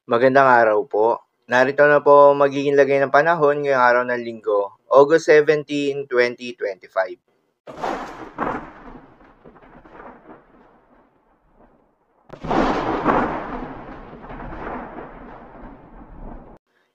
Magandang araw po. Narito na po ang magiging lagay ng panahon ngayong araw ng Linggo, August 17, 2025.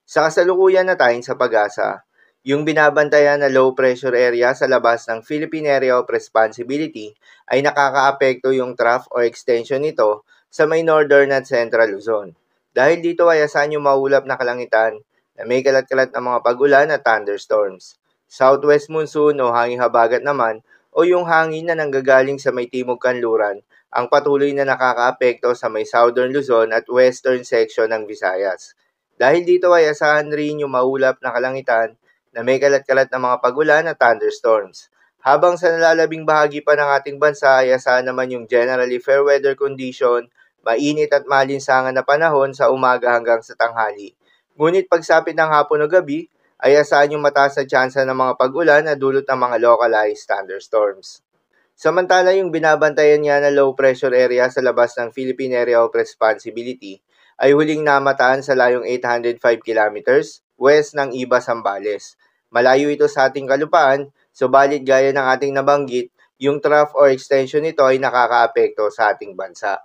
Sa kasalukuyan na tayo sa pag-asa, yung binabantayan na low pressure area sa labas ng Philippine Area of Responsibility ay nakakaapekto yung trough or extension nito sa may northern at central Luzon. Dahil dito ay asahan yung maulap na kalangitan na may kalat-kalat na mga pag-ulan at thunderstorms. Southwest monsoon o hangin habagat naman o yung hangin na nanggagaling sa may timog kanluran ang patuloy na nakakaapekto sa may southern Luzon at western section ng Visayas. Dahil dito ay asahan rin yung maulap na kalangitan na may kalat-kalat na mga pag-ulan at thunderstorms. Habang sa nalalabing bahagi pa ng ating bansa ay asahan naman yung generally fair weather condition, mainit at malinsangan na panahon sa umaga hanggang sa tanghali. Ngunit pagsapit ng hapon o gabi, ay asahan yung mataas na tsansa ng mga pag-ulan na dulot ng mga localized thunderstorms. Samantala yung binabantayan niya na low pressure area sa labas ng Philippine Area of Responsibility ay huling namataan sa layong 805 kilometers west ng Iba, Zambales. Malayo ito sa ating kalupaan, subalit gaya ng ating nabanggit, yung trough or extension nito ay nakakaapekto sa ating bansa.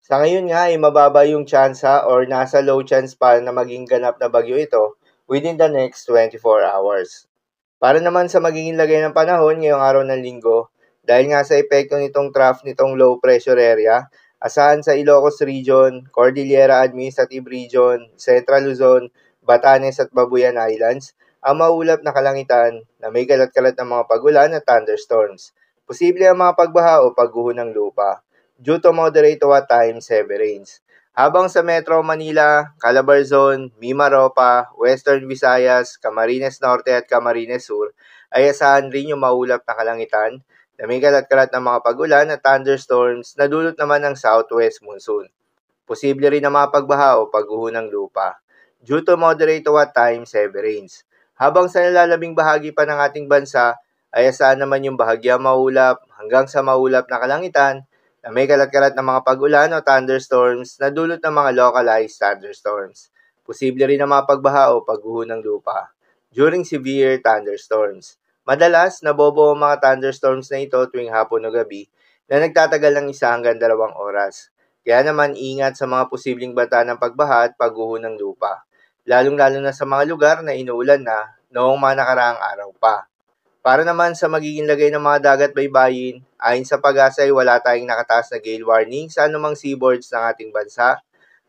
Sa ngayon nga ay mababa yung tsansa or nasa low chance pa na maging ganap na bagyo ito within the next 24 hours. Para naman sa magiging lagay ng panahon ngayong araw ng Linggo, dahil nga sa epekto nitong trough nitong low pressure area, asahan sa Ilocos Region, Cordillera Administrative Region, Central Luzon, Batanes at Babuyan Islands, ang maulap na kalangitan na may kalat-kalat ng mga pag-ulan at thunderstorms. Posible ang mga pagbaha o pagguho ng lupa due to moderate to at times heavy rains. Habang sa Metro Manila, Calabarzon, Mimaropa, Western Visayas, Camarines Norte at Camarines Sur ay asahan rin yung maulap na kalangitan na may kalat-kalat ng mga pag-ulan at thunderstorms na dulot naman ng southwest monsoon. Posible rin na mga pagbaha o pagguho ng lupa due to moderate to at times heavy rains. Habang sa nalalabing bahagi pa ng ating bansa ay asahan naman yung bahagyang maulap hanggang sa maulap na kalangitan na may kalat-kalat na mga pag-ulan o thunderstorms na dulot ng mga localized thunderstorms. Posible rin na mga pagbaha o pagguho ng lupa during severe thunderstorms. Madalas, nabobo ang mga thunderstorms na ito tuwing hapon o gabi na nagtatagal ng 1 hanggang 2 oras. Kaya naman ingat sa mga posibleng banta ng pagbaha at pagguho ng lupa, lalong-lalo na sa mga lugar na inuulan na noong mga nakaraang araw pa. Para naman sa magiging lagay ng mga dagat baybayin, ayon sa Pag-asa ay wala tayong nakataas na gale warning sa anumang seaboards ng ating bansa.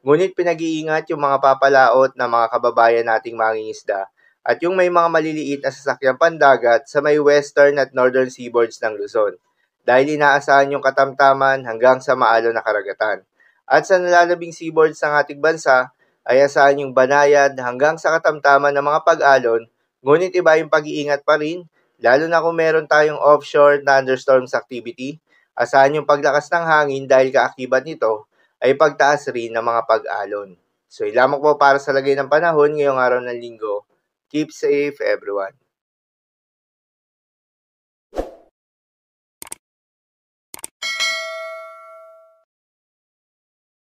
Ngunit pinag-iingat yung mga papalaot na mga kababayan nating mangingisda at yung may mga maliliit na sasakyang pandagat sa may western at northern seaboards ng Luzon dahil inaasahan yung katamtaman hanggang sa maalon na karagatan. At sa nalalabing seaboards ng ating bansa ay asahan yung banayad hanggang sa katamtaman ng mga pag-alon, ngunit iba yung pag-iingat pa rin. Lalo na kung meron tayong offshore thunderstorms activity, asahan yung paglakas ng hangin dahil kaakibat nito ay pagtaas rin ng mga pag-alon. So, ilamang po para sa lagay ng panahon ngayong araw ng Linggo. Keep safe everyone.